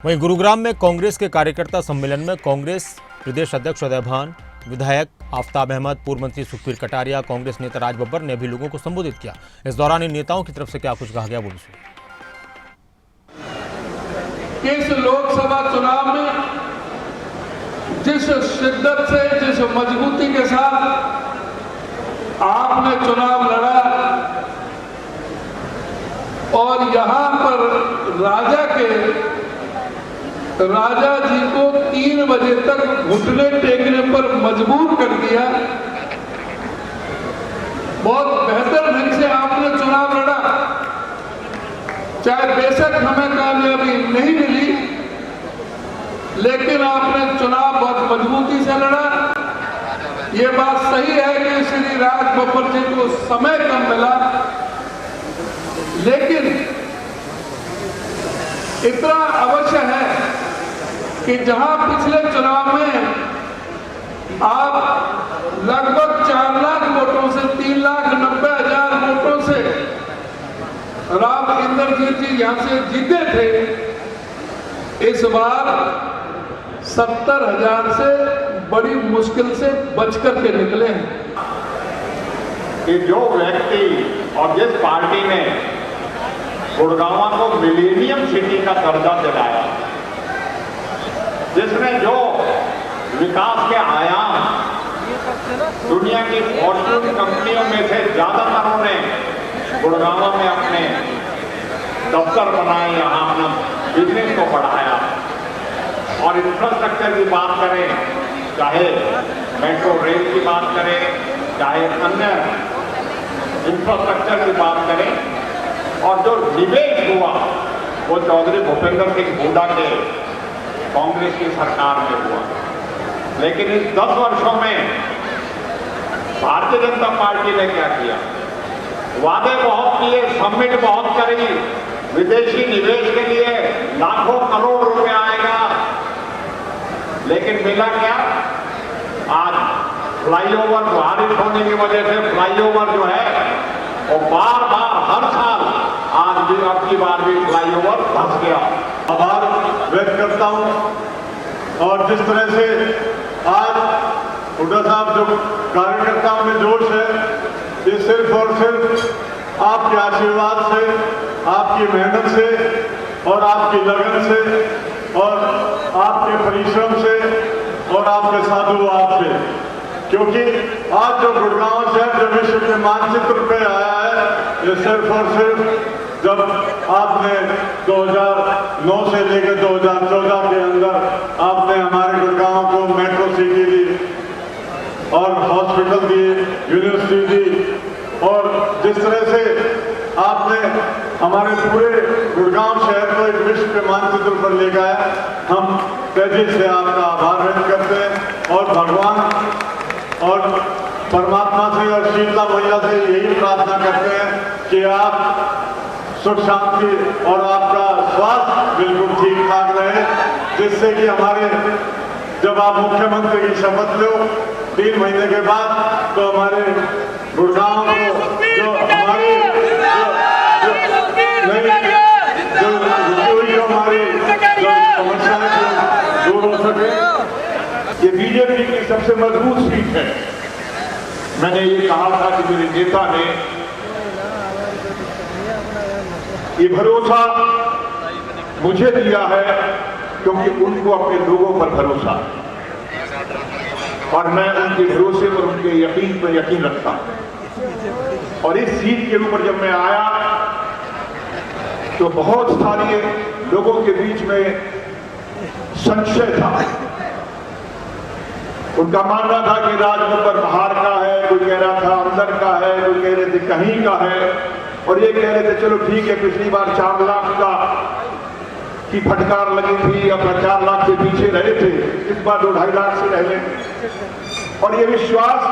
वहीं गुरुग्राम में कांग्रेस के कार्यकर्ता सम्मेलन में कांग्रेस प्रदेश अध्यक्ष उदय भान, विधायक आफ्ताब अहमद, पूर्व मंत्री सुखबीर कटारिया, कांग्रेस नेता राज बब्बर ने भी लोगों को संबोधित किया। इस दौरान इन नेताओं की तरफ से क्या कुछ कहा गया वो भी सुनिए। इस लोकसभा चुनाव में जिस शिद्दत से, जिस मजबूती के साथ आपने चुनाव लड़ा और यहां पर राजा जी को 3 बजे तक घुटने टेकने पर मजबूर कर दिया। बहुत बेहतर ढंग से आपने चुनाव लड़ा, चाहे बेशक हमें कामयाबी नहीं मिली, लेकिन आपने चुनाव बहुत मजबूती से लड़ा। ये बात सही है कि श्री राज बब्बर जी को समय कम मिला, लेकिन इतना अवश्य है कि जहां पिछले चुनाव में आप लगभग 4 लाख वोटों से 3,90,000 वोटों से राम इंद्रजीत जी यहां से जीते थे, इस बार 70,000 से बड़ी मुश्किल से बचकर के निकले हैं। कि जो व्यक्ति और जिस पार्टी ने गुड़गांव को मिलेनियम सिटी का दर्जा दिलाया, जिसने जो विकास के आयाम दुनिया की फॉर्च्यून कंपनियों में से ज्यादातरों ने गुड़गांव में अपने दफ्तर बनाए, यहाँ अपना बिजनेस को बढ़ाया, और इंफ्रास्ट्रक्चर की बात करें, चाहे मेट्रो रेल की बात करें, चाहे अन्य इंफ्रास्ट्रक्चर की बात करें, और जो निवेश हुआ वो चौधरी भूपेंद्र सिंह हुड्डा के कांग्रेस की सरकार में हुआ। लेकिन इस 10 वर्षों में भारतीय जनता पार्टी ने क्या किया? वादे बहुत किए, समिट बहुत करी, विदेशी निवेश के लिए लाखों करोड़ रुपए आएगा, लेकिन मिला क्या? आज फ्लाईओवर बारिश होने की वजह से फ्लाईओवर जो है वो बार हर साल आज भी अब की बार भी फ्लाईओवर धंस गया। आभार व्यक्त करता हूं। और जिस तरह से आज हुड्डा साहब जो कार्यकर्ताओं में जोश है, ये सिर्फ और सिर्फ आपके आशीर्वाद से, आपकी मेहनत से और आपकी लगन से और आपके परिश्रम से और आपके साधुवाद से, क्योंकि आज जो गुड़गांव शहर जो विश्व के मानचित्र पे आया है, ये सिर्फ और सिर्फ जब आपने 2009 से लेकर 2014 के अंदर आपने हमारे गुड़गांव को मेट्रो सिटी दी और हॉस्पिटल दिए, यूनिवर्सिटी दी, और जिस तरह से आपने हमारे पूरे गुड़गांव शहर को एक विश्व के मानचित्र पर ले गया, हम तेजी से आपका आभार व्यक्त करते हैं और भगवान और परमात्मा से और शीतला मैया से यही प्रार्थना करते हैं कि आप सुख शांति और आपका स्वास्थ्य बिल्कुल ठीक ठाक रहे, जिससे कि हमारे जब आप मुख्यमंत्री की शपथ लो 3 महीने के बाद, तो हमारे गुड़गांव को जो हमारी समस्याएं दूर हो सके। ये बीजेपी की सबसे मजबूत सीट है। मैंने ये कहा था कि मेरे नेता ने ये भरोसा मुझे दिया है क्योंकि उनको अपने लोगों पर भरोसा, और मैं उनके भरोसे पर, उनके यकीन पर यकीन रखता हूं। और इस सीट के ऊपर जब मैं आया तो बहुत सारे लोगों के बीच में संशय था। उनका मानना था कि राज बब्बर बाहर का है, कोई कह रहा था अंदर का है, कोई कह रहे थे कहीं का है, और ये कह रहे थे चलो ठीक है, पिछली बार 4 लाख का की फटकार लगी थी, अपना 4 लाख से पीछे रहे थे, इस बार 2-2.5 लाख से रह लें। और ये विश्वास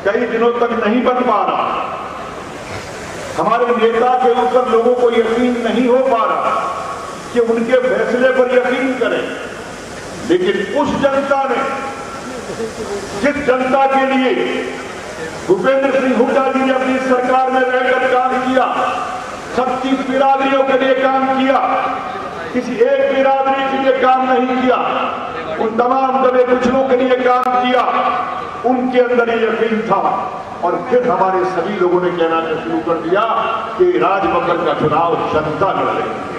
कई दिनों तक नहीं बन पा रहा। हमारे नेता के ऊपर लोगों को यकीन नहीं हो पा रहा कि उनके फैसले पर यकीन करें। लेकिन उस जनता ने, जिस जनता के लिए भूपेंद्र सिंह हुड्डा जी ने अपनी सरकार में रहकर काम किया, 36 बिरादरियों के लिए काम किया, किसी एक बिरादरी के लिए काम नहीं किया, उन तमाम दबे कुचलों के लिए काम किया। उनके अंदर ये यकीन था और फिर हमारे सभी लोगों ने कहना शुरू कर दिया कि राज बब्बर का चुनाव जनता लड़ रही है।